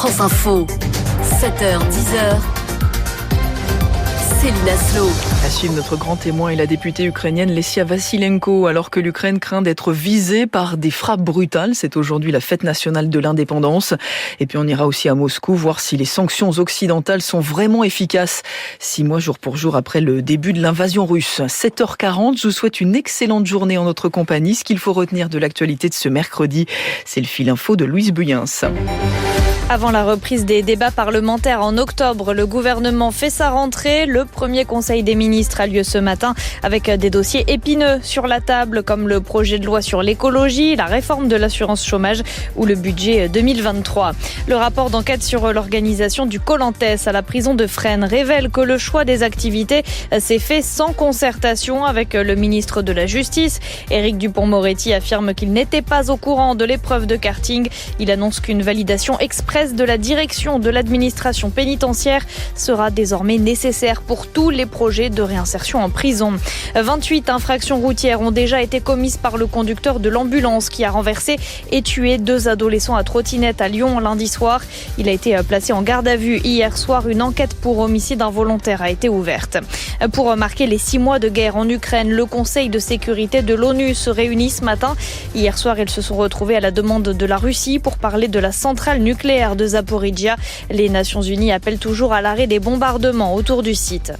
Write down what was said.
France Info, 7h, 10h. Céline Aslo. À suivre, notre grand témoin est la députée ukrainienne Lesia Vassilenko. Alors que l'Ukraine craint d'être visée par des frappes brutales, c'est aujourd'hui la fête nationale de l'indépendance. Et puis on ira aussi à Moscou voir si les sanctions occidentales sont vraiment efficaces. 6 mois jour pour jour après le début de l'invasion russe. 7h40, je vous souhaite une excellente journée en notre compagnie. Ce qu'il faut retenir de l'actualité de ce mercredi, c'est le fil info de Louise Buyens. Avant la reprise des débats parlementaires en octobre, le gouvernement fait sa rentrée. Le premier conseil des ministres a lieu ce matin avec des dossiers épineux sur la table comme le projet de loi sur l'écologie, la réforme de l'assurance chômage ou le budget 2023. Le rapport d'enquête sur l'organisation du Colantes à la prison de Fresnes révèle que le choix des activités s'est fait sans concertation avec le ministre de la Justice. Éric Dupond-Moretti affirme qu'il n'était pas au courant de l'épreuve de karting. Il annonce qu'une validation express de la direction de l'administration pénitentiaire sera désormais nécessaire pour tous les projets de réinsertion en prison. 28 infractions routières ont déjà été commises par le conducteur de l'ambulance qui a renversé et tué 2 adolescents à trottinette à Lyon lundi soir. Il a été placé en garde à vue hier soir. Une enquête pour homicide involontaire a été ouverte. Pour marquer les 6 mois de guerre en Ukraine, le Conseil de sécurité de l'ONU se réunit ce matin. Hier soir, ils se sont retrouvés à la demande de la Russie pour parler de la centrale nucléaire de Zaporijia. Les Nations Unies appellent toujours à l'arrêt des bombardements autour du site.